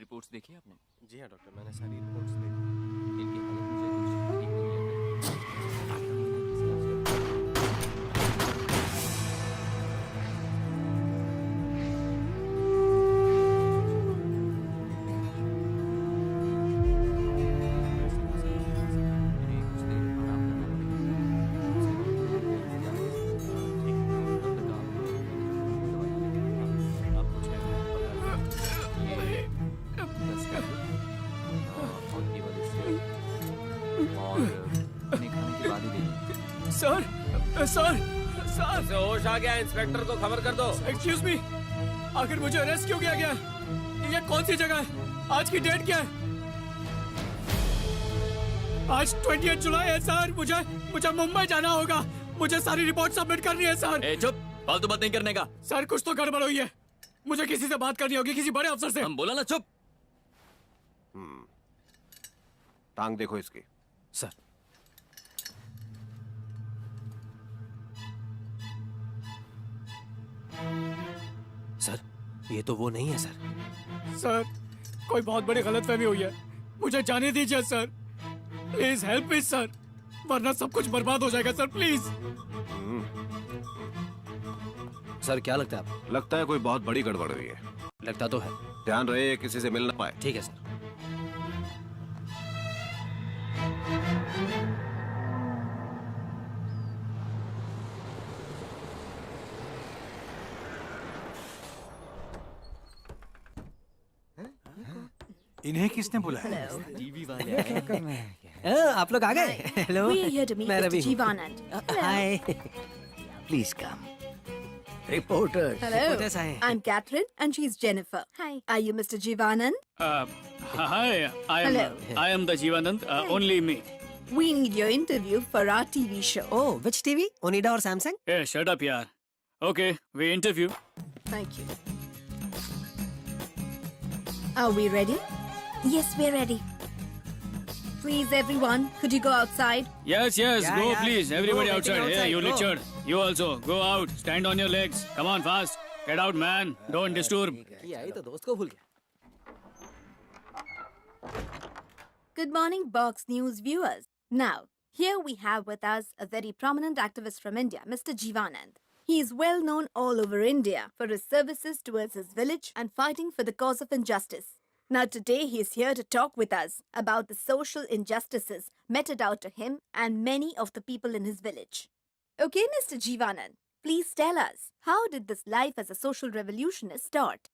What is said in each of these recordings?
Reports देखी आपने? जी हाँ डॉक्टर, मैंने सारी रिपोर्ट्स देखी। इनकी हालत मुझे कुछ ठीक नहीं लग सर सर सर से होश आ गया, इंस्पेक्टर को खबर कर दो। एक्सक्यूज मी, आखिर मुझे अरेस्ट क्यों किया गया? ये कौन सी जगह है? आज की डेट क्या है? आज 28 जुलाई है सर। मुझे मुंबई जाना होगा। मुझे सारी रिपोर्ट सबमिट करनी है सर। चुप, फालतू बात नहीं करने का। सर कुछ तो गड़बड़ हुई है। मुझे किसी से बात करनी होगी, किसी बड़े अफसर से। हम बोला ना चुप। टांग देखो इसकी। सर सर, ये तो वो नहीं है सर। सर कोई बहुत बड़ी गलतफहमी हुई है। मुझे जाने दीजिए sir. Please help me sir, वरना सब कुछ बर्बाद हो जाएगा सर। प्लीज। सर क्या लगता है आपको? लगता है कोई बहुत बड़ी गड़बड़ हुई है। लगता तो है। ध्यान रहे किसी से मिल ना पाए। ठीक है सर। इन्हें किसने बुलाया? टीवी वाले आप लोग आ गए? Hello, We are here to meet मैं Mr. रवि हूँ। Jeevanand. Hi. Please come. Reporters. Hello. Reporters आए। I'm Catherine and she's Jennifer. Hi. Are you Mr. Jeevanand? Hi, Hello. I am the Jeevanand. Only me. We need your interview for our TV show. Oh, which TV? Onida और Samsung? Hey, shut up यार. Okay, we interview. Thank you. Are we ready? Yes, we're ready. Please, everyone, could you go outside? Yes, Yeah, go yeah. please. Everybody Go, outside. waiting Yeah, you outside, go. lectured. You also go out. Stand on your legs. Come on, fast. Get out, man. Don't disturb. यही तो दोस्त को भूल गया। Good morning, Box News viewers. Now, here we have with us a very prominent activist from India, Mr. Jeevanand. He is well known all over India for his services towards his village and fighting for the cause of injustice. Now today he is here to talk with us about the social injustices meted out to him and many of the people in his village. Okay, Mr. Jeevanand, please tell us, how did this life as a social revolutionist start?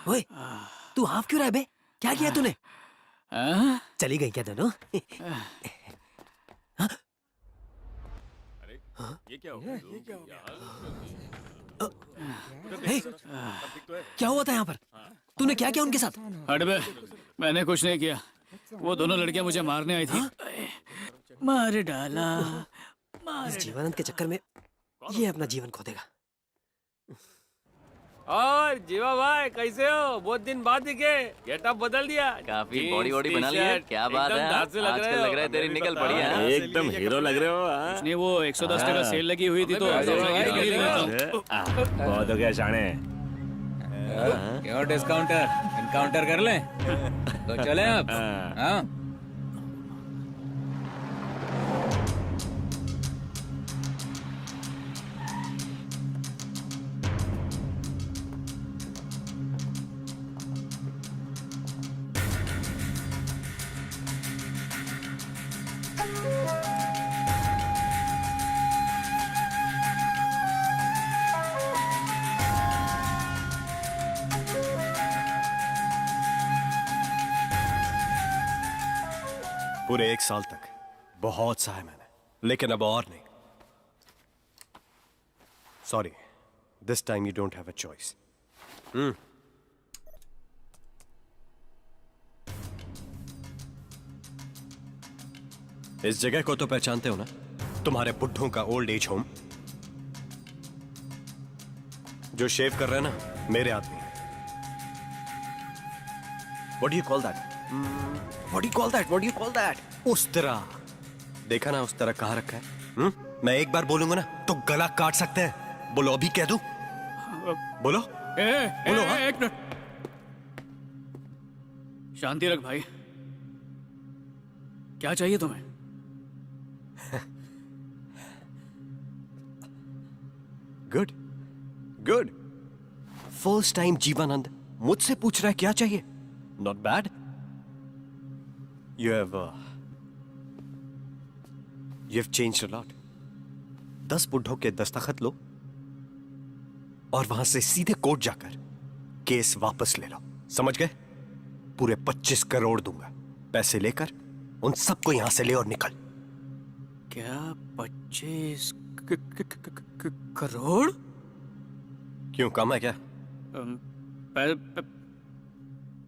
ओए, तू half क्यों रहा है बे? क्या किया तूने? हाँ? चली गई क्या दोनों? हे, क्या हुआ था यहाँ पर? तूने क्या किया उनके साथ? हट बे, मैंने कुछ नहीं किया। वो दोनों लड़कियां मुझे मारने आई थी। मार डाला, मार इस जीवानंद के चक्कर में ये अपना जीवन खो देगा। और जीवा भाई कैसे हो? बहुत दिन बाद दिखे, गेटअप बदल दिया। काफी बॉडी वॉडी बना लिया है। क्या बात है? आजकल लग रहा है तेरी निकल पड़ी है। एकदम हीरो लग रहे हो। नहीं, वो 110% सेल लगी हुई थी तो बहुत हो गया शाने। क्यों डिस्काउंटर इनकाउंटर कर लें? तो चले अब। हाँ पूरे 1 साल तक बहुत सहा मैंने, लेकिन अब और नहीं। Sorry, this time you don't have a choice. इस जगह को तो पहचानते हो ना? तुम्हारे बुड्ढों का ओल्ड एज होम। जो शेव कर रहे हैं ना, मेरे आदमी। What do you call that? What do you call that? What do you call that? उस तरह देखा ना, उस तरह कहाँ रखा है? मैं एक बार बोलूंगा ना तो गला काट सकते हैं। बोलो, अभी कह दूं? बोलो। बोलो। हाँ? एक मिनट, शांति रख भाई। क्या चाहिए तुम्हें? Good good. First time Jeevanand मुझसे पूछ रहा है क्या चाहिए। Not bad. You have changed a lot. 10 बुड्ढों के दस्तखत लो और वहां से सीधे कोर्ट जाकर केस वापस ले लो। समझ गए? पूरे 25 करोड़ दूंगा। पैसे लेकर उन सबको यहां से ले और निकल। क्या 25 करोड़? क्यों, कम है क्या?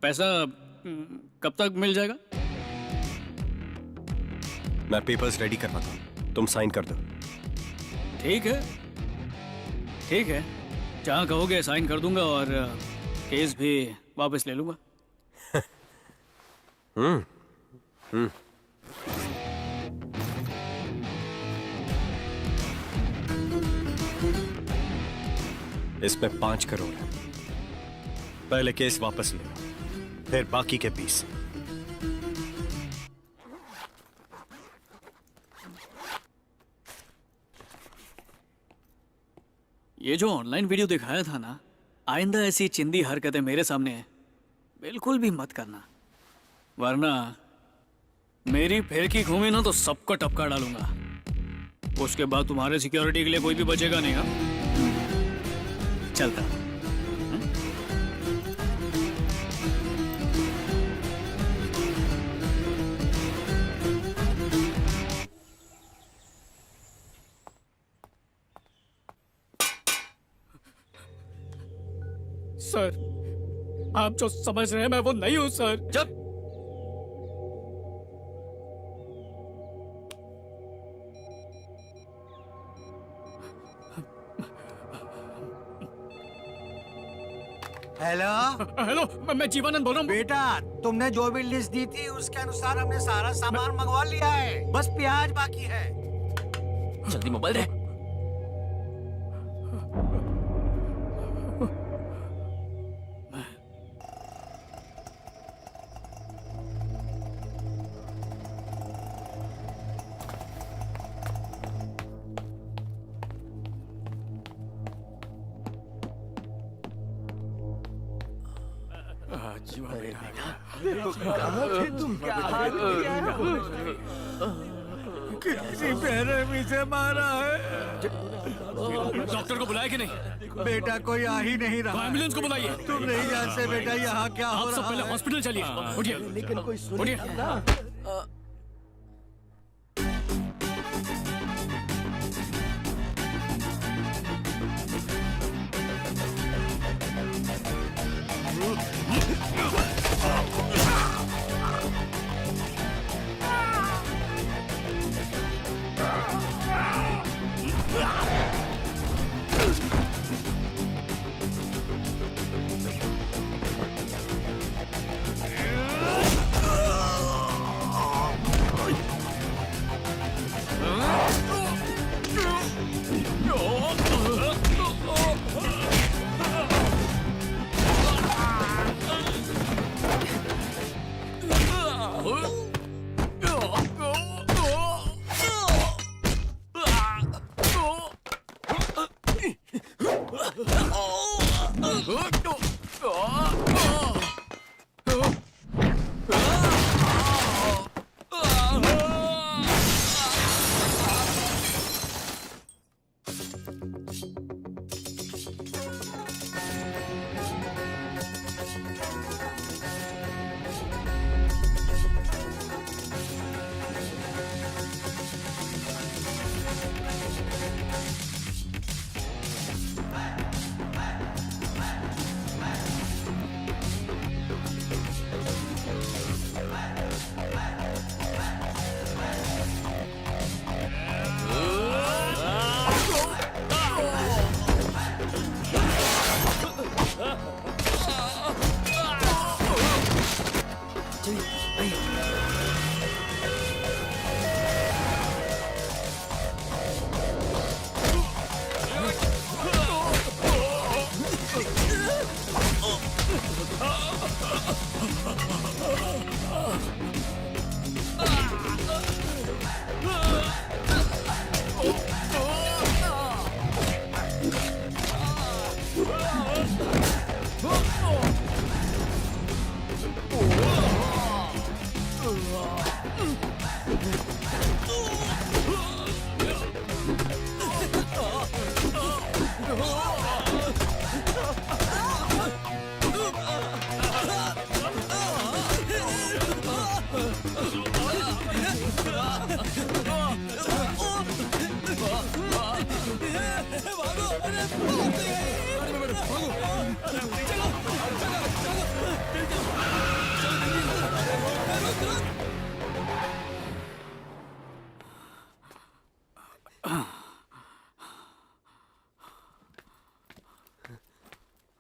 पैसा कब तक मिल जाएगा? मैं पेपर्स रेडी करवाता हूं, तुम साइन कर दो। ठीक है, ठीक है, जहाँ कहोगे साइन कर दूंगा और केस भी वापस ले लूंगा। इसमें 5 करोड़ है। पहले केस वापस ले, फिर बाकी के 20। ये जो ऑनलाइन वीडियो दिखाया था ना, आइंदा ऐसी चिंदी हरकतें मेरे सामने बिल्कुल भी मत करना, वरना मेरी फिरकी घूमी ना तो सबको टपका डालूंगा। उसके बाद तुम्हारे सिक्योरिटी के लिए कोई भी बचेगा नहीं। हाँ, चलता। सर, आप जो समझ रहे हैं मैं वो नहीं हूं सर। चुप। हेलो हेलो, मैं जीवानंद बोल रहा हूँ। बेटा, तुमने जो भी लिस्ट दी थी उसके अनुसार हमने सारा सामान मंगवा लिया है। बस प्याज बाकी है। जल्दी मोबाइल दे। किसी बेरहमी से मारा है। डॉक्टर को बुलाया कि नहीं? बेटा कोई आ ही नहीं तो रहा। एम्बुलेंस को बुलाइए। तुम नहीं जानते बेटा यहाँ क्या हो आप सब रहा पहले है। हॉस्पिटल चलिए। उठिए, उठिए।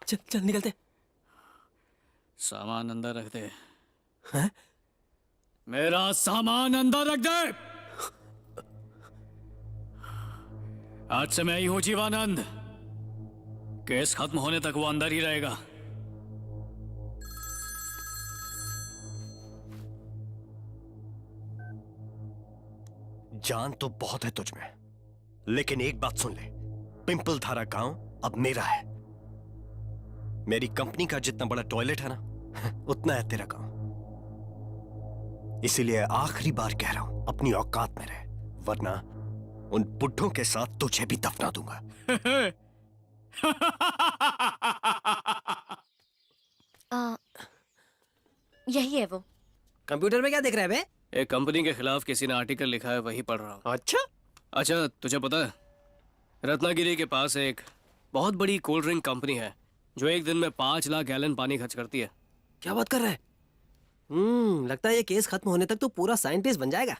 चल चल निकलते। सामान अंदर रख दे। हैं? मेरा सामान अंदर रख दे। आज से मैं ही हूं जीवानंद। केस खत्म होने तक वो अंदर ही रहेगा। जान तो बहुत है तुझ में, लेकिन एक बात सुन ले, पिंपल धारा गांव अब मेरा है। मेरी कंपनी का जितना बड़ा टॉयलेट है ना, उतना है तेरा गांव। इसीलिए आखिरी बार कह रहा हूं, अपनी औकात में रह, वरना उन बुड्ढों के साथ तुझे भी दफना दूंगा। यही है वो। कंप्यूटर में क्या देख रहा है बे? एक कंपनी के खिलाफ किसी ने आर्टिकल लिखा है, वही पढ़ रहा हूं। अच्छा, तुझे पता है रत्नागिरी के पास एक बहुत बड़ी कोल्ड ड्रिंक कंपनी है जो एक दिन में 5 लाख गैलन पानी खर्च करती है। क्या बात कर रहा है? लगता है ये केस खत्म होने तक तो पूरा साइंटिस्ट बन जाएगा।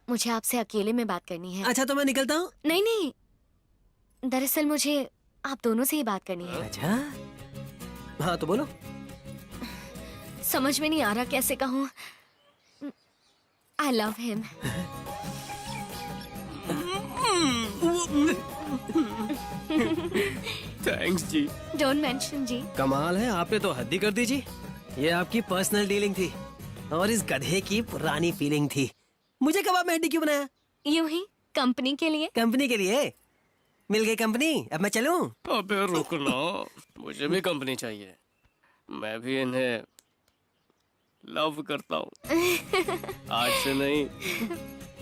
मुझे आपसे अकेले में बात करनी है। अच्छा तो मैं निकलता हूँ। नहीं नहीं, दरअसल मुझे आप दोनों से ही बात करनी है। अच्छा हाँ तो बोलो। समझ में नहीं आ रहा कैसे कहूँ। I love him. थैंक्स जी। डोंट मेंशन जी। कमाल है, आपने तो हद ही कर दी जी। ये आपकी पर्सनल डीलिंग थी और इस गधे की पुरानी फीलिंग थी। मुझे कबाब में हड्डी क्यों बनाया? यूं ही कंपनी के लिए। कंपनी के लिए? मिल गई कंपनी, अब मैं चलूं? अबे रुकना, मुझे भी कंपनी चाहिए। मैं भी इन्हें लव करता हूँ। आज से नहीं,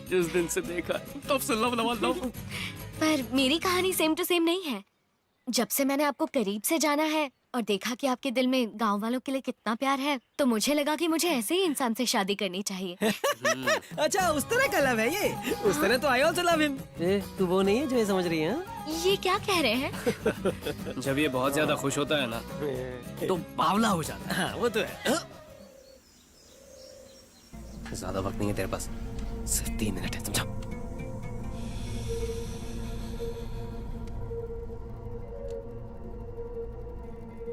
जिस दिन से देखा तब से लव। पर मेरी कहानी सेम टू सेम नहीं है। जब से मैंने आपको करीब से जाना है और देखा कि आपके दिल में गांव वालों के लिए कितना प्यार है, तो मुझे लगा कि मुझे ऐसे ही इंसान से शादी करनी चाहिए। अच्छा, उस तरह का लव है ये? उस तरह तो आई ऑल्सो लव हिम। तू वो नहीं है जो ये समझ रही है? ये क्या कह रहे हैं? जब ये बहुत ज्यादा खुश होता है ना तो बावला हो जाता है। हाँ, वो तो है। ज्यादा वक्त नहीं है तेरे पास, सिर्फ 3 मिनट है, समझा?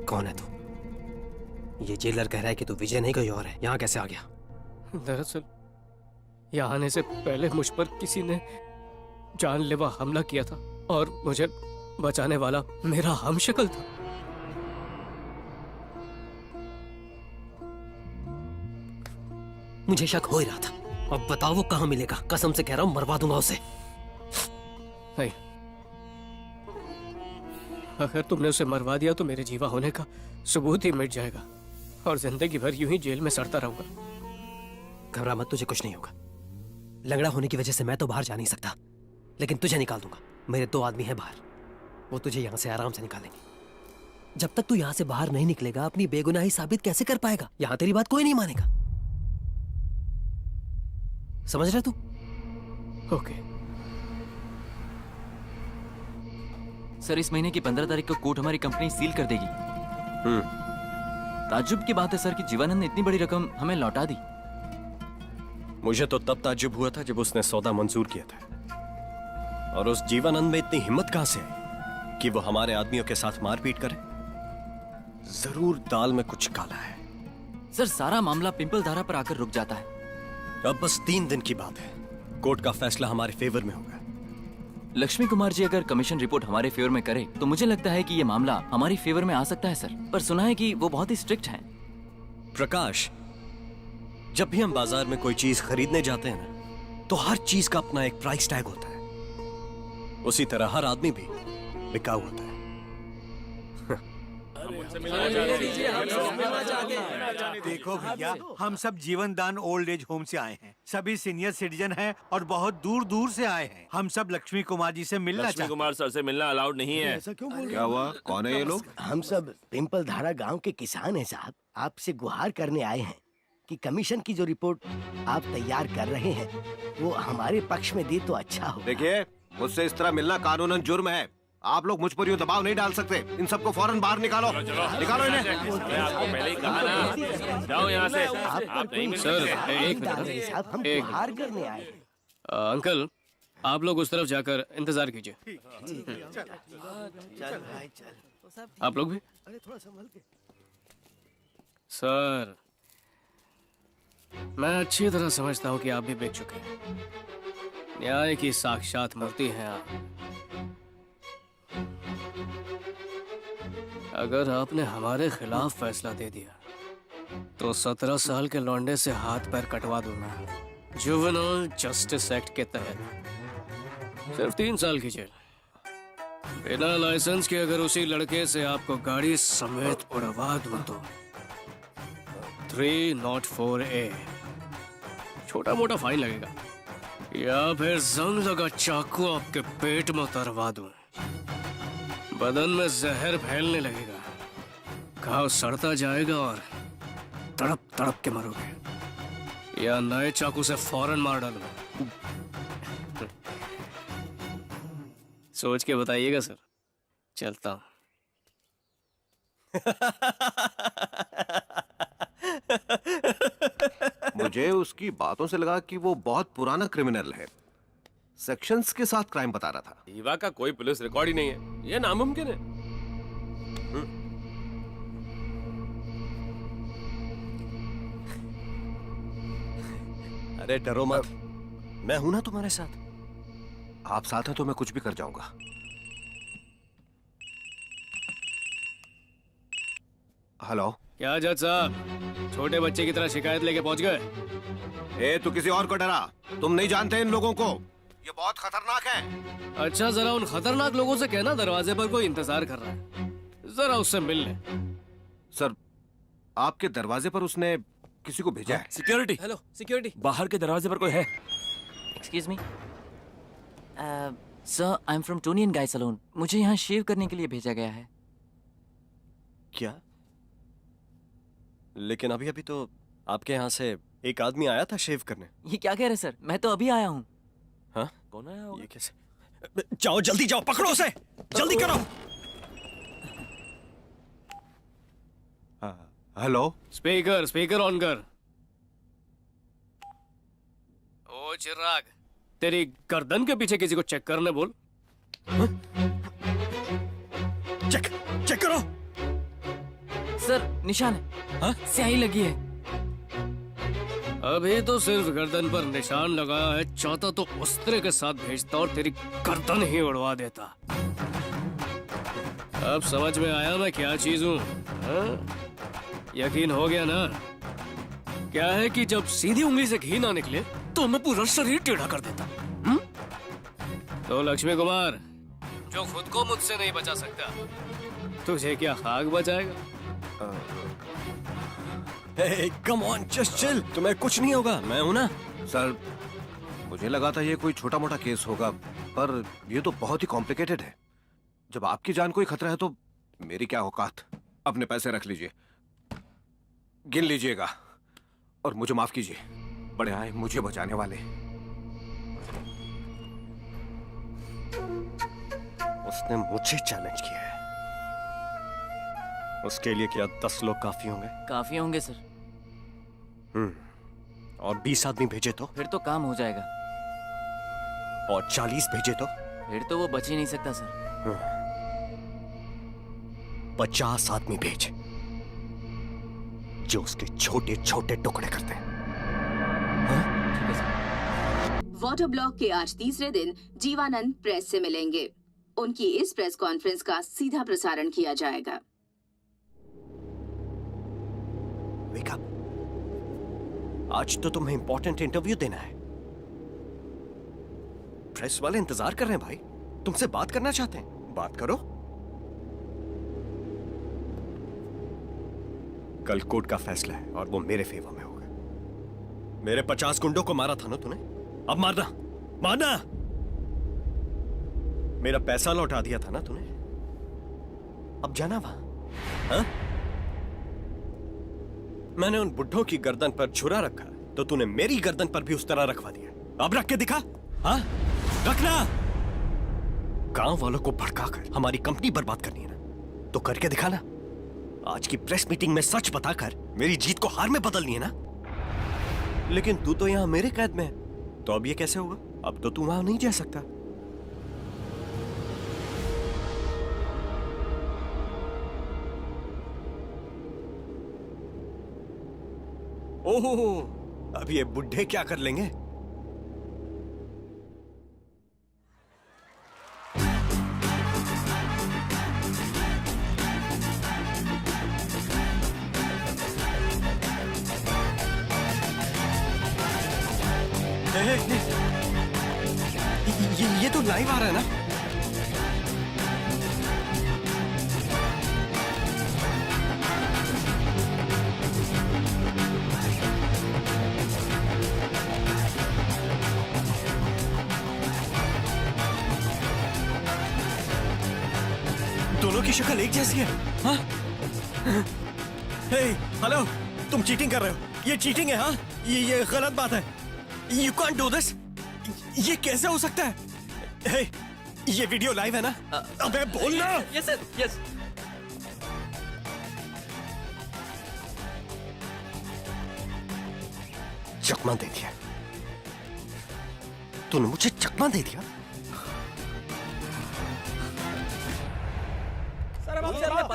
कौन है तू? ये जेलर कह रहा है कि तू विजय नहीं कोई और है। यहाँ कैसे आ गया? दरअसल यहाँ आने से पहले मुझ पर किसी ने जानलेवा हमला किया था और मुझे बचाने वाला मेरा हमशक्ल था। मुझे शक हो ही रहा था। अब बताओ वो कहाँ मिलेगा? कसम से कह रहा हूँ, मरवा दूंगा उसे। नहीं, अगर तुमने उसे मरवा दिया तो मेरे जीवा होने का सबूत ही मिट जाएगा और जिंदगी भर यूं ही जेल में सड़ता रहूंगा। घबरा मत, तुझे कुछ नहीं होगा। लंगड़ा होने की वजह से मैं तो बाहर जा नहीं सकता, लेकिन तुझे निकाल दूंगा। मेरे 2 आदमी हैं बाहर, वो तुझे यहाँ से आराम से निकालेंगे। जब तक तू यहाँ से बाहर नहीं निकलेगा, अपनी बेगुनाही साबित कैसे कर पाएगा? यहाँ तेरी बात कोई नहीं मानेगा। समझ रहा तू? ओके। सर, इस महीने की 15 तारीख को कोर्ट हमारी कंपनी सील कर देगी। ताज्जुब की बात है सर कि जीवानंद ने इतनी बड़ी रकम हमें लौटा दी। मुझे तो तब ताज्जुब हुआ था जब उसने सौदा मंजूर किया था। और उस जीवानंद में इतनी हिम्मत कहां से है कि वो हमारे आदमियों के साथ मारपीट करे? जरूर दाल में कुछ काला है। सर, सारा मामला पिंपल धारा पर आकर रुक जाता है। अब बस 3 दिन की बात है, कोर्ट का फैसला हमारे फेवर में होगा। लक्ष्मी कुमार जी अगर कमीशन रिपोर्ट हमारे फेवर में करे तो मुझे लगता है कि ये मामला हमारी फेवर में आ सकता है सर। पर सुना है कि वो बहुत ही स्ट्रिक्ट हैं। प्रकाश, जब भी हम बाजार में कोई चीज खरीदने जाते हैं ना, तो हर चीज का अपना एक प्राइस टैग होता है। उसी तरह हर आदमी भी बिकाऊ होता है। देखो भैया, हम सब जीवन दान ओल्ड एज होम से आए हैं। सभी सीनियर सिटीजन हैं और बहुत दूर दूर से आए हैं। हम सब लक्ष्मी कुमार जी से मिलना लक्ष्मी चाहते कुमार सर से मिलना अलाउड नहीं है। ऐसा क्यों बोल क्या हुआ? कौन है ये लोग? हम सब पिंपल धारा गांव के किसान हैं साहब। आपसे गुहार करने आए हैं कि कमीशन की जो रिपोर्ट आप तैयार कर रहे हैं वो हमारे पक्ष में दे तो अच्छा हो। देखिए, मुझसे इस तरह मिलना कानूनन जुर्म है। आप लोग मुझ पर यूं दबाव नहीं डाल सकते। इन सबको फौरन बाहर निकालो। निकालो इन्हें। मैं आपको पहले ही कहा ना, जाओ यहाँ से। आप नहीं मिल सर, सकते। एक मिनट। साहब, हम एक गुहार करने आए हैं। अंकल, आप लोग उस तरफ जाकर इंतजार कीजिए। चल भाई चल। आप लोग भी। अरे थोड़ा संभल के। सर, मैं अच्छी तरह समझता हूँ कि आप भी बेच चुके हैं। न्याय की साक्षात मूर्ति हैं आप। अगर आपने हमारे खिलाफ फैसला दे दिया तो 17 साल के लौंडे से हाथ पैर कटवा दूंगा, जुवेनाइल जस्टिस एक्ट के तहत। सिर्फ 3 साल की जेल। बिना लाइसेंस के अगर उसी लड़के से आपको गाड़ी समेत उड़वा दूं तो 304A छोटा मोटा फाइन लगेगा, या फिर जंग लगा चाकू आपके पेट में उतरवा दूं। बदन में जहर फैलने लगेगा, घाव सड़ता जाएगा और तड़प तड़प के मरोगे, या नए चाकू से फौरन मार डालूंगा। सोच के बताइएगा सर। चलता हूं। मुझे उसकी बातों से लगा कि वो बहुत पुराना क्रिमिनल है। सेक्शंस के साथ क्राइम बता रहा था। ईवा का कोई पुलिस रिकॉर्ड ही नहीं है, ये नामुमकिन है। अरे डरो मत, मैं हूं ना तुम्हारे साथ। आप साथ हैं तो मैं कुछ भी कर जाऊंगा। हेलो। क्या जज साहब, छोटे बच्चे की तरह शिकायत लेके पहुंच गए? तू किसी और को डरा। तुम नहीं जानते इन लोगों को, ये बहुत खतरनाक है। अच्छा, जरा उन खतरनाक लोगों से कहना दरवाजे पर कोई इंतजार कर रहा है, जरा उससे मिल ले। सर, आपके दरवाजे पर उसने किसी को भेजा है। Security, hello security. बाहर के दरवाजे पर कोई है? Excuse me sir, I am from Tony and Guy salon. मुझे यहाँ शेव करने के लिए भेजा गया है। क्या? लेकिन अभी अभी तो आपके यहाँ से एक आदमी आया था शेव करने। ये क्या कह रहे सर? मैं तो अभी आया हूँ। हाँ? कौन आया होगा? ये कैसे? जाओ जल्दी जाओ, पकड़ो उसे, जल्दी करो। हेलो, स्पीकर स्पीकर ऑन कर। ओ चिराग, तेरी गर्दन के पीछे किसी को चेक करने बोल। चेक चेक करो। सर निशान है। हाँ? स्याही लगी है। अभी तो सिर्फ गर्दन पर निशान लगाया है, चाहता तो उस्तरे के साथ भेजता और तेरी गर्दन ही उड़वा देता। अब समझ में आया मैं क्या चीज हूँ? यकीन हो गया ना? क्या है कि जब सीधी उंगली से घी ना निकले तो मैं पूरा शरीर टेढ़ा कर देता। तो लक्ष्मी कुमार, जो खुद को मुझसे नहीं बचा सकता, तुझे क्या खाक बचाएगा? कम ऑन, जस्ट चिल, तुम्हें कुछ नहीं होगा, मैं हूं ना। सर मुझे लगा था ये कोई छोटा मोटा केस होगा, पर ये तो बहुत ही कॉम्प्लिकेटेड है। जब आपकी जान को ही खतरा है तो मेरी क्या औकात। अपने पैसे रख लीजिए, गिन लीजिएगा और मुझे माफ कीजिए। बड़े आए मुझे बचाने वाले। उसने मुझे चैलेंज किया है, उसके लिए क्या 10 लोग काफी होंगे? काफी होंगे सर। और 20 आदमी भेजे तो? फिर तो काम हो जाएगा। और 40 भेजे तो? फिर तो वो बच ही नहीं सकता सर। 50 आदमी भेज जो उसके छोटे छोटे टुकड़े करते हैं। ठीक है सर। वाटर ब्लॉक के आज तीसरे दिन जीवानंद प्रेस से मिलेंगे। उनकी इस प्रेस कॉन्फ्रेंस का सीधा प्रसारण किया जाएगा। Wake up. आज तो तुम्हें इंपॉर्टेंट इंटरव्यू देना है। प्रेस वाले इंतजार कर रहे हैं भाई, तुमसे बात करना चाहते हैं, बात करो। कल कोर्ट का फैसला है और वो मेरे फेवर में होगा। मेरे 50 गुंडों को मारा था ना तूने, अब मारना, मारना। मेरा पैसा लौटा दिया था ना तूने, अब जाना वहां। हाँ? मैंने उन बुड्ढों की गर्दन पर छुरा रखा तो तूने मेरी गर्दन पर भी उस तरह रखवा दिया। अब रख के दिखा। हाँ? रखना। गांव वालों को भड़काकर हमारी कंपनी बर्बाद करनी है ना, तो करके दिखाना। आज की प्रेस मीटिंग में सच बताकर मेरी जीत को हार में बदलनी है ना। लेकिन तू तो यहां मेरे कैद में है, तो अब ये कैसे होगा? अब तो तू वहां नहीं जा सकता। ओहो, अब ये बुढ़े क्या कर लेंगे? ये तो लाइव आ रहा है ना? दोनों की शक्ल एक जैसी है। हाँ? हे, हेलो, तुम चीटिंग कर रहे हो, ये चीटिंग है। हाँ, ये गलत बात है। You can't do this. ये कैसे हो सकता है? हे, ये वीडियो लाइव है ना? अबे बोल ना। Yes sir, yes. चकमा दे दिया तूने, मुझे चकमा दे दिया।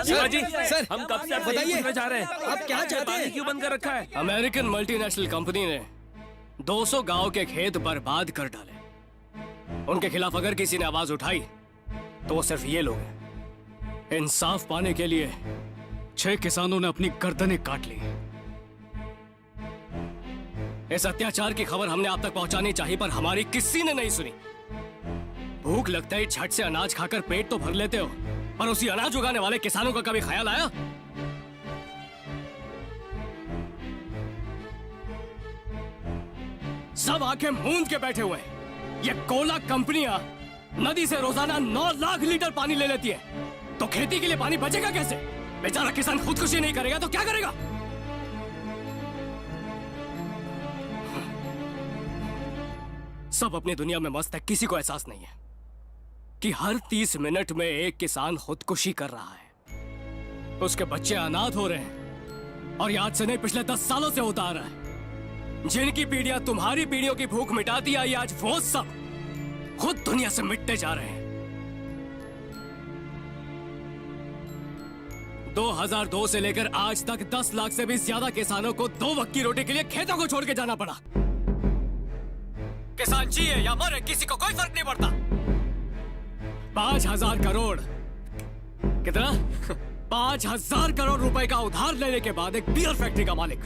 शिवाजी, सर, हम कब से बताइए, जा रहे हैं? आप क्या चाहते हैं? क्यों बंद कर रखा है? अमेरिकन मल्टीनेशनल कंपनी ने 200 गांव के खेत बर्बाद कर डाले। उनके खिलाफ अगर किसी ने आवाज उठाई तो वो सिर्फ ये लोग हैं। इंसाफ पाने के लिए 6 किसानों ने अपनी गर्दनें काट ली। इस अत्याचार की खबर हमने आप तक पहुंचानी चाहिए, पर हमारी किसी ने नहीं सुनी। भूख लगता ही झट से अनाज खाकर पेट तो भर लेते हो, पर उसी अनाज उगाने वाले किसानों का कभी ख्याल आया? सब आंखें मूंद के बैठे हुए हैं। ये कोला कंपनियां नदी से रोजाना 9 लाख लीटर पानी ले लेती है, तो खेती के लिए पानी बचेगा कैसे? बेचारा किसान खुदकुशी नहीं करेगा तो क्या करेगा? सब अपनी दुनिया में मस्त है, किसी को एहसास नहीं है कि हर 30 मिनट में एक किसान खुदकुशी कर रहा है। उसके बच्चे अनाथ हो रहे हैं और ये आज से नहीं पिछले 10 सालों से होता आ रहा है। जिनकी पीढ़ियां तुम्हारी पीढ़ियों की भूख मिटाती आई, आज वो सब खुद दुनिया से मिटते जा रहे हैं। 2002 से लेकर आज तक 10 लाख से भी ज्यादा किसानों को 2 वक्त की रोटी के लिए खेतों को छोड़ के जाना पड़ा। किसान जिए या मरे किसी को कोई फर्क नहीं पड़ता। 5,000 करोड़ कितना 5,000 करोड़ रुपए का उधार लेने के बाद एक बियर फैक्ट्री का मालिक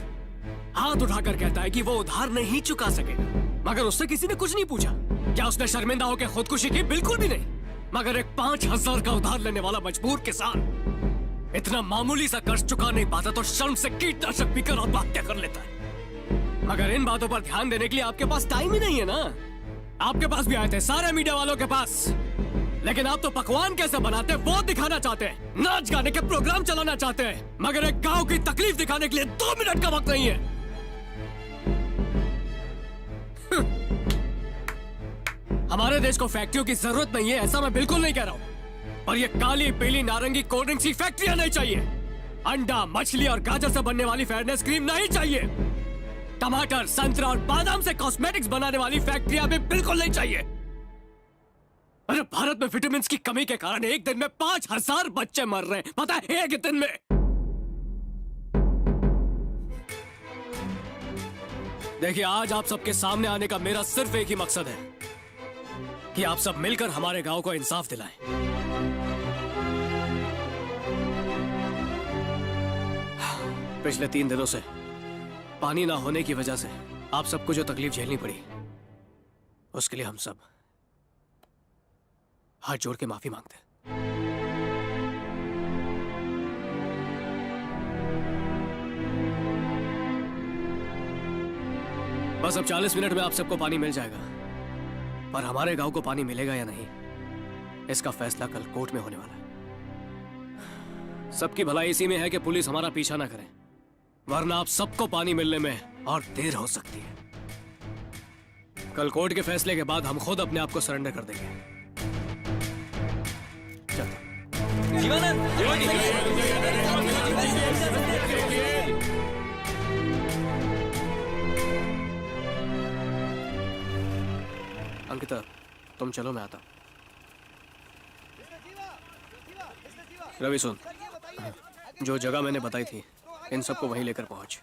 हाथ उठाकर कहता है कि वो उधार नहीं चुका सकेगा, मगर उससे किसी ने कुछ नहीं पूछा। क्या उसने शर्मिंदा होकर खुदकुशी की? बिल्कुल भी नहीं। मगर एक 5,000 का उधार लेने वाला मजबूर किसान इतना मामूली सा कर्ज चुका नहीं पाता तो शर्म से कीटनाशक पीकर आत्महत्या कर लेता है। मगर इन बातों पर ध्यान देने के लिए आपके पास टाइम ही नहीं है ना। आपके पास भी आए थे, सारे मीडिया वालों के पास, लेकिन आप तो पकवान कैसे बनाते हैं वो दिखाना चाहते हैं, नाच गाने के प्रोग्राम चलाना चाहते हैं, मगर एक गांव की तकलीफ दिखाने के लिए 2 मिनट का वक्त नहीं है। हमारे देश को फैक्ट्रियों की जरूरत नहीं है, ऐसा मैं बिल्कुल नहीं कह रहा हूं, पर ये काली पीली नारंगी कोल्ड ड्रिंक्स की फैक्ट्रियां नहीं चाहिए। अंडा, मछली और गाजर से बनने वाली फेयरनेस क्रीम नहीं चाहिए। टमाटर, संतरा और बादाम से कॉस्मेटिक्स बनाने वाली फैक्ट्रियां भी बिल्कुल नहीं चाहिए। अरे भारत में विटामिन की कमी के कारण एक दिन में 5,000 बच्चे मर रहे हैं, पता है? एक दिन में। देखिए, आज आप सबके सामने आने का मेरा सिर्फ एक ही मकसद है कि आप सब मिलकर हमारे गांव को इंसाफ दिलाएं। पिछले 3 दिनों से पानी ना होने की वजह से आप सबको जो तकलीफ झेलनी पड़ी, उसके लिए हम सब हाथ जोड़ के माफी मांगते हैं। बस अब 40 मिनट में आप सबको पानी मिल जाएगा, पर हमारे गांव को पानी मिलेगा या नहीं, इसका फैसला कल कोर्ट में होने वाला है। सबकी भलाई इसी में है कि पुलिस हमारा पीछा ना करे, वरना आप सबको पानी मिलने में और देर हो सकती है। कल कोर्ट के फैसले के बाद हम खुद अपने आप को सरेंडर कर देंगे। अंकिता, तुम चलो, मैं आता हूं। रवि सुन, जो जगह मैंने बताई थी इन सबको वहीं लेकर पहुंच,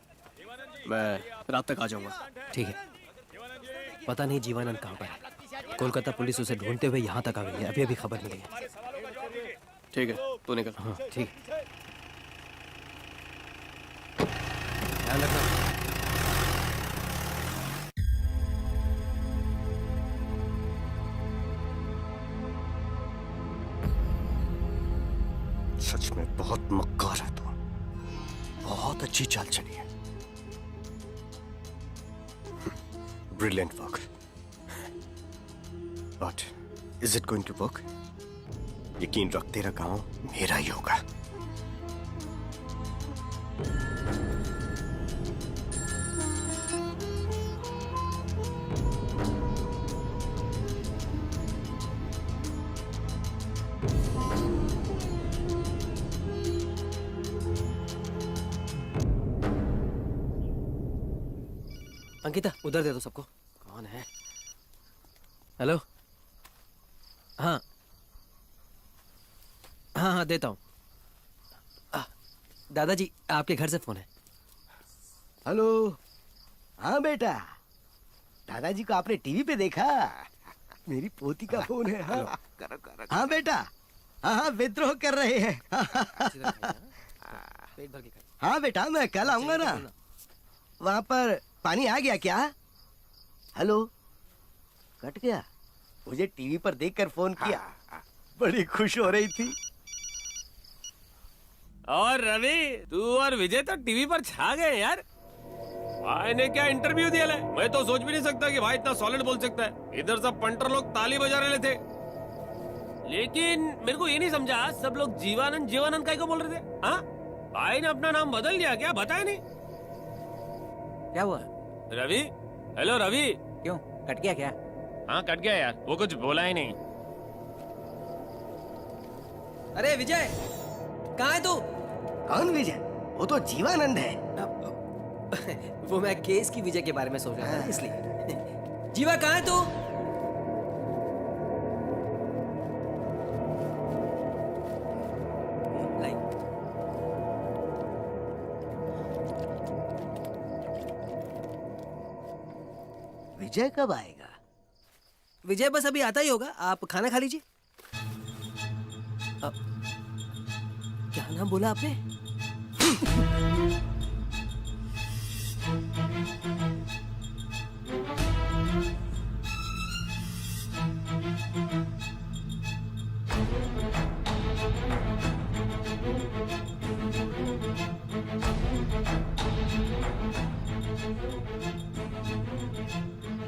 मैं रात तक आ जाऊंगा। ठीक है। पता नहीं जीवानंद कहाँ पर है। कोलकाता पुलिस उसे ढूंढते हुए यहाँ तक आ गई है, अभी अभी खबर मिली है। ठीक है, तू निकल। हाँ ठीक। ध्यान रखना। सच में बहुत मक्कार है तू, बहुत अच्छी चाल चली है। Brilliant work, but is it going to work? यकीन रख, तेरा गांव मेरा ही होगा। अंकिता, उधर दे दो सबको। कौन है? हेलो। हाँ हाँ हाँ, देता हूँ। दादाजी, आपके घर से फोन है। हेलो। हाँ बेटा, दादाजी को आपने टीवी पे देखा? मेरी पोती का फोन है। हाँ हाँ बेटा, हाँ हाँ, विद्रोह कर रहे हैं। पेट भर के खाइए। हाँ बेटा, मैं कल आऊंगा ना। वहाँ पर पानी आ गया क्या? हेलो, कट गया? मुझे टीवी पर देखकर फोन किया, बड़ी खुश हो रही थी। और रवि, तू और विजय तो टीवी पर छा गए यार। भाई ने क्या इंटरव्यू दिया है? मैं तो सोच भी नहीं सकता कि भाई इतना सॉलिड बोल सकता है। इधर सब पंटर लोग ताली बजा रहे थे, लेकिन मेरे को ये नहीं समझा सब लोग जीवानंद जीवानंद काय को बोल रहे थे। हाँ, भाई ने अपना नाम बदल दिया क्या? बताया नहीं। क्या हुआ? रवि, हेलो रवि। क्यों, कट गया क्या? हाँ कट गया यार, वो कुछ बोला ही नहीं। अरे विजय, कहाँ है तू? कौन विजय? वो तो जीवानंद है। वो मैं केस की विजय के बारे में सोच रहा था इसलिए। जीवा कहाँ है तू? विजय कब आएगा? विजय बस अभी आता ही होगा, आप खाना खा लीजिए। क्या नाम बोला आपने?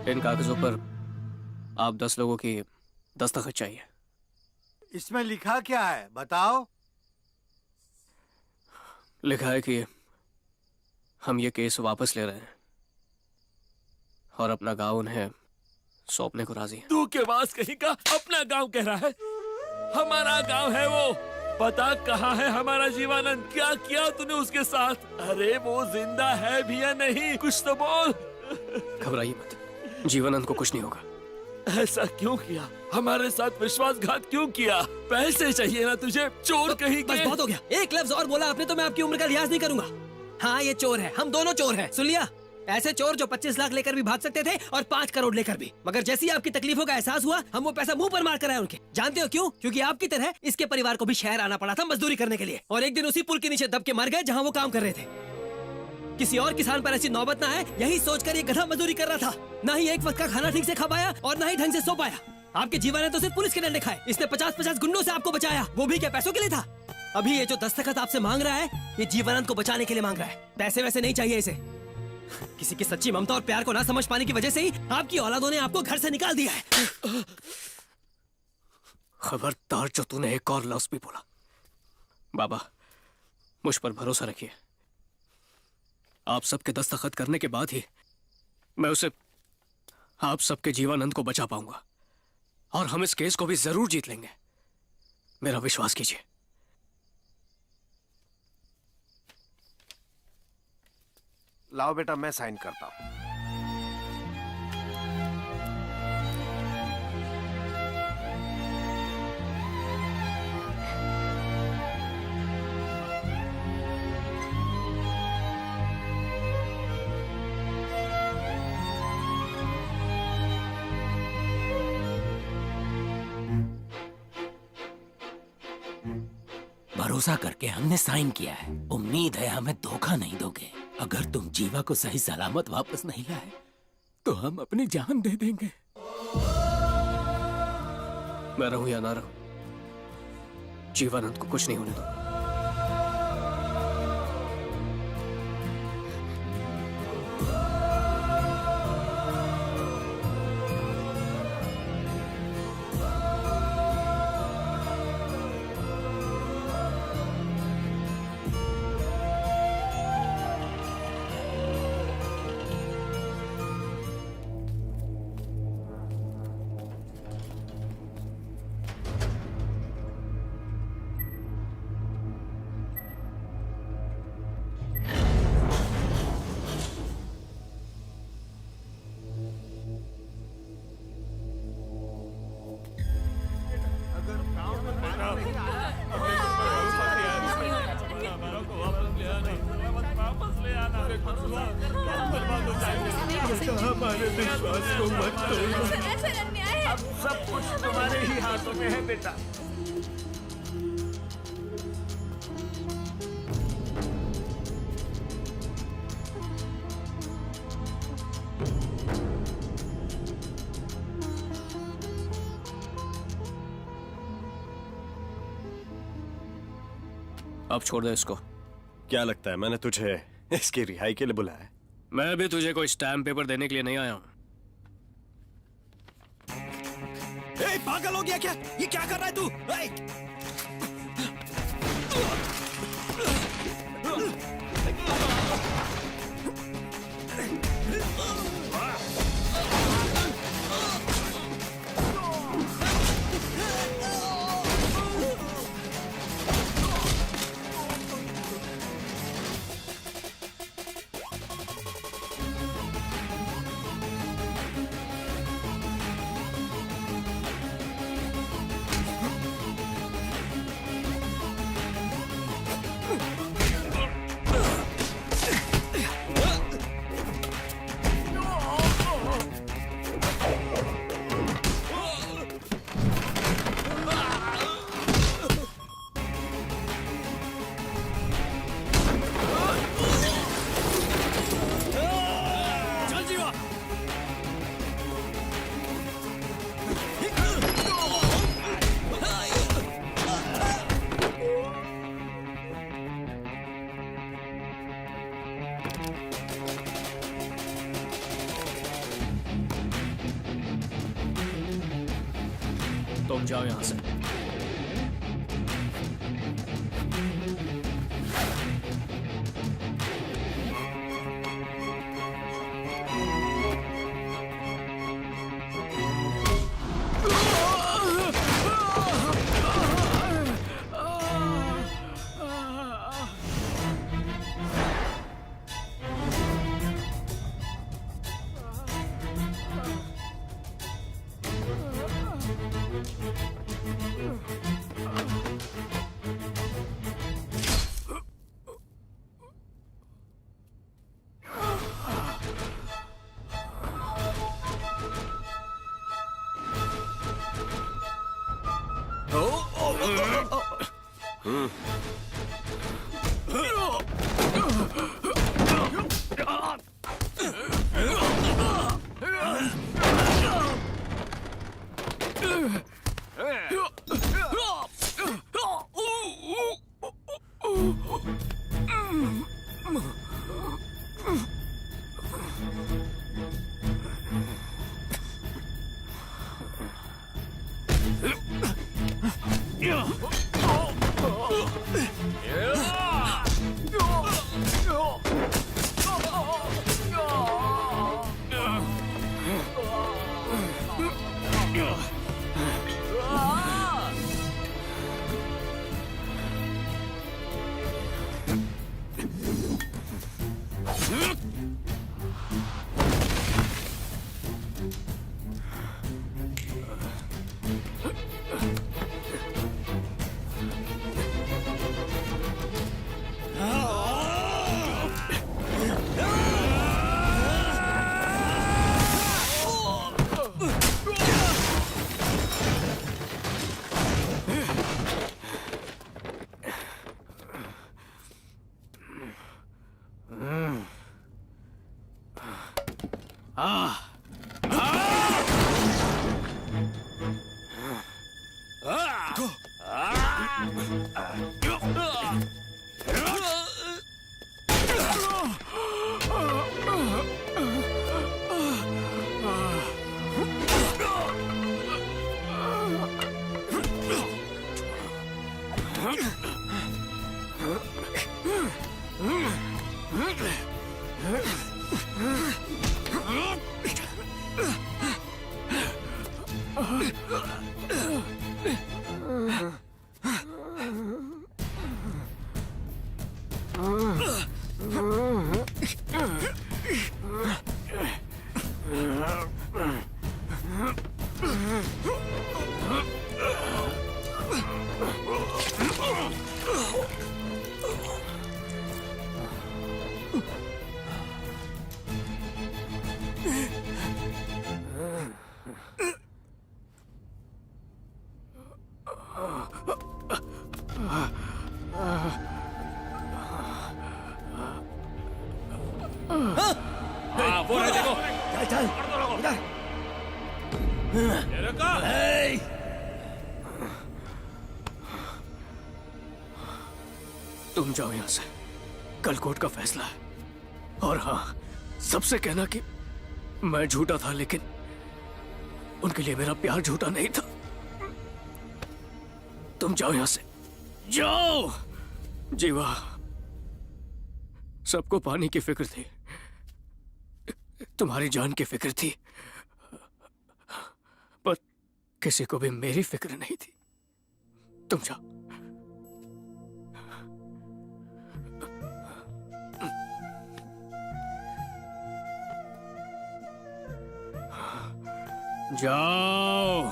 इन कागजों पर आप 10 लोगों की दस्तखत चाहिए। इसमें लिखा क्या है बताओ? लिखा है कि हम ये केस वापस ले रहे हैं और अपना गांव उन्हें सौंपने को राजी है। तू के पास कहीं का अपना गांव कह रहा है? हमारा गांव है वो। पता कहाँ है हमारा जीवानंद? क्या किया तूने उसके साथ? अरे वो जिंदा है भी या नहीं, कुछ तो बोल। घबराइए मत, जीवानंद को कुछ नहीं होगा। ऐसा क्यों किया? हमारे साथ विश्वासघात क्यों किया? पैसे चाहिए ना तुझे, चोर कहीं बस के। बहुत हो गया, एक लफ्ज और बोला आपने तो मैं आपकी उम्र का लिहाज नहीं करूंगा। हाँ ये चोर है, हम दोनों चोर हैं, सुन लिया? ऐसे चोर जो 25 लाख लेकर भी भाग सकते थे और 5 करोड़ लेकर भी, मगर जैसे ही आपकी तकलीफों का एहसास हुआ हम वो पैसा मुंह पर मार कर आए उनके। जानते हो क्यों? क्योंकि आपकी तरह इसके परिवार को भी शहर आना पड़ा था मजदूरी करने के लिए, और एक दिन उसी पुल के नीचे दब के मर गए जहाँ वो काम कर रहे थे। किसी और किसान पर ऐसी नौबत ना आए, यही सोचकर ये गधा मजदूरी कर रहा था। ना ही एक वक्त का खाना ठीक से खा पाया और ना ही ढंग से सो पाया। आपके जीवन ने तो सिर्फ पुलिस के डंडे खाए, इसने 50-50 गुंडों से आपको बचाया, वो भी क्या पैसों के लिए था? अभी ये जो दस्तखत आपसे मांग रहा है, ये जीवनानंद को बचाने के लिए मांग रहा है, पैसे वैसे नहीं चाहिए इसे। किसी की सच्ची ममता और प्यार को ना समझ पाने की वजह से ही आपकी औलादों ने आपको घर से निकाल दिया है। खबरदार जो तूने एक और लफ्ज भी बोला। बाबा, मुझ पर भरोसा रखिए, आप सबके दस्तखत करने के बाद ही मैं उसे, आप सबके जीवानंद को बचा पाऊंगा, और हम इस केस को भी जरूर जीत लेंगे, मेरा विश्वास कीजिए। लाओ बेटा, मैं साइन करता हूं। भरोसा करके हमने साइन किया है, उम्मीद है हमें धोखा नहीं दोगे। अगर तुम जीवा को सही सलामत वापस नहीं लाए तो हम अपनी जान दे देंगे। मैं रहूं या ना रहूं, जीवानंद को कुछ नहीं होने दो। हमारे विश्वास को मत तोड़ना। अब सब कुछ तुम्हारे ही हाथों में है बेटा। अब छोड़ दे इसको। क्या लगता है मैंने तुझे इसकी रिहाई के लिए बुलाया है? मैं भी तुझे कोई स्टैम्प पेपर देने के लिए नहीं आया हूं। पागल हो गया क्या? ये क्या कर रहा है तू? तुम जाओ यहां से। तुम जाओ यहां से। कल कोर्ट का फैसला है। और हाँ, सबसे कहना कि मैं झूठा था, लेकिन उनके लिए मेरा प्यार झूठा नहीं था। तुम जाओ यहां से, जाओ। जीवा, सबको पानी की फिक्र थी, तुम्हारी जान की फिक्र थी, पर किसी को भी मेरी फिक्र नहीं थी। तुम जाओ। जाओ।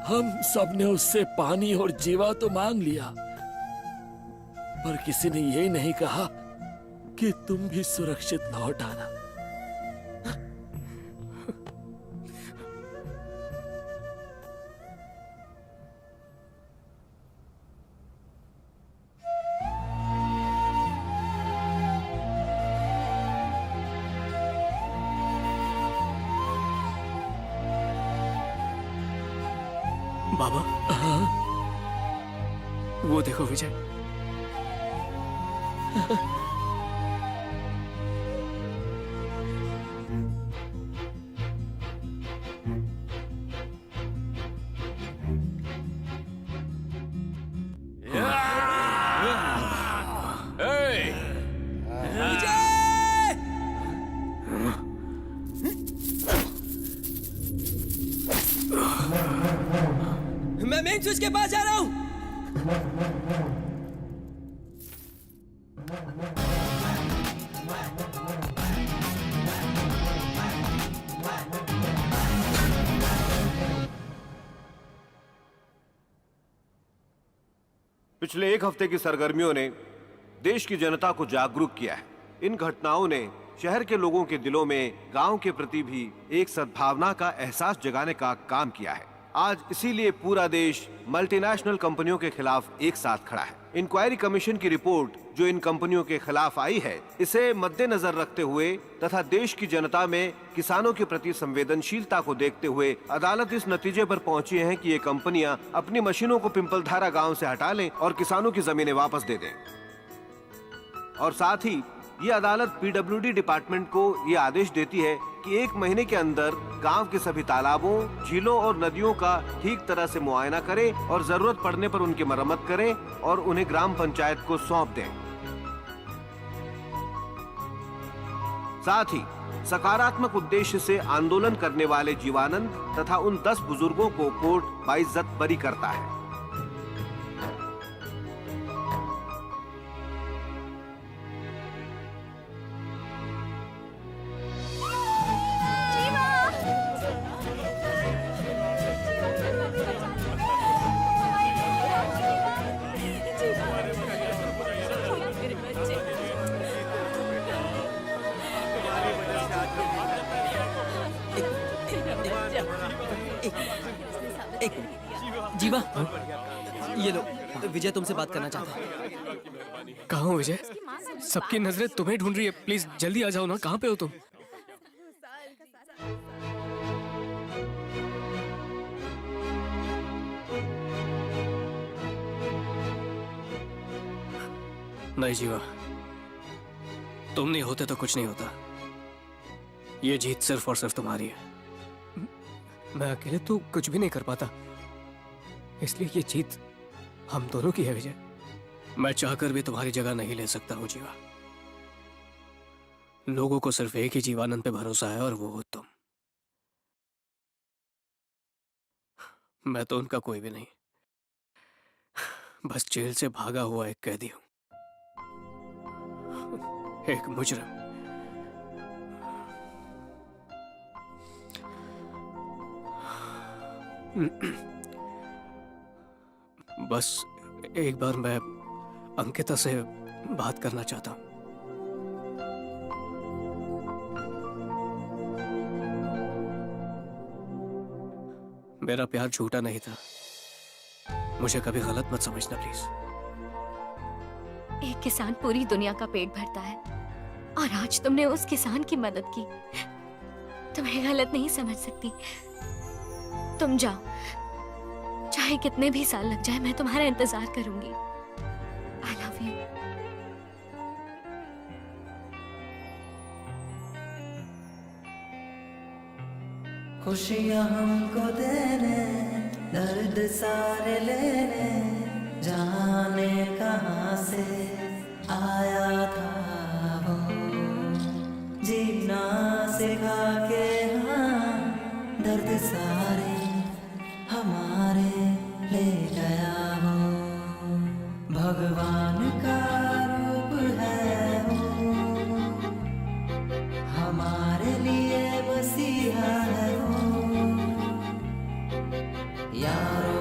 हम सब ने उससे पानी और जीवा तो मांग लिया, पर किसी ने ये नहीं कहा कि तुम भी सुरक्षित लौट आना। बाबा, वो देखो विजय। मैं मेन स्विच के पास जा रहा हूं। पिछले एक हफ्ते की सरगर्मियों ने देश की जनता को जागरूक किया है। इन घटनाओं ने शहर के लोगों के दिलों में गांव के प्रति भी एक सद्भावना का एहसास जगाने का काम किया है। आज इसीलिए पूरा देश मल्टीनेशनल कंपनियों के खिलाफ एक साथ खड़ा है। इंक्वायरी कमीशन की रिपोर्ट जो इन कंपनियों के खिलाफ आई है, इसे मद्देनजर रखते हुए तथा देश की जनता में किसानों के प्रति संवेदनशीलता को देखते हुए अदालत इस नतीजे पर पहुंची है कि ये कंपनियां अपनी मशीनों को पिंपलधारा गांव से हटा लें और किसानों की जमीनें वापस दे दें। और साथ ही ये अदालत पीडब्ल्यूडी डिपार्टमेंट को ये आदेश देती है कि 1 महीने के अंदर गांव के सभी तालाबों, झीलों और नदियों का ठीक तरह से मुआयना करें और जरूरत पड़ने पर उनकी मरम्मत करें और उन्हें ग्राम पंचायत को सौंप दें। साथ ही सकारात्मक उद्देश्य से आंदोलन करने वाले जीवानंद तथा उन 10 बुजुर्गों को कोर्ट बाइज्जत बरी करता है। एक मिनट। जीवा, ये लो, विजय तुमसे बात करना चाहता है। कहाँ हो विजय? सबकी नजरें तुम्हें ढूंढ रही है, प्लीज जल्दी आ जाओ ना। कहाँ पे हो तुम? नहीं जीवा, तुम नहीं होते तो कुछ नहीं होता। ये जीत सिर्फ और सिर्फ तुम्हारी है। मैं अकेले तो कुछ भी नहीं कर पाता, इसलिए ये जीत हम दोनों की है विजय। मैं चाहकर भी तुम्हारी जगह नहीं ले सकता हूं जीवा। लोगों को सिर्फ एक ही जीवानंद पे भरोसा है और वो हो तुम। मैं तो उनका कोई भी नहीं, बस जेल से भागा हुआ एक कैदी हूं, एक मुजरिम। बस एक बार मैं अंकिता से बात करना चाहता हूं। मेरा प्यार झूठा नहीं था, मुझे कभी गलत मत समझना प्लीज। एक किसान पूरी दुनिया का पेट भरता है और आज तुमने उस किसान की मदद की। तुम्हें गलत नहीं समझ सकती। तुम जाओ, चाहे कितने भी साल लग जाए मैं तुम्हारा इंतजार करूंगी। I love you. खुशियाँ हमको देने, दर्द सारे लेने, जाने कहाँ से आया था वो, जीना सिखा के हाँ दर्द सारे हमारे ले गया वो। भगवान का रूप है वो, हमारे लिए मसीहा है वो। यारों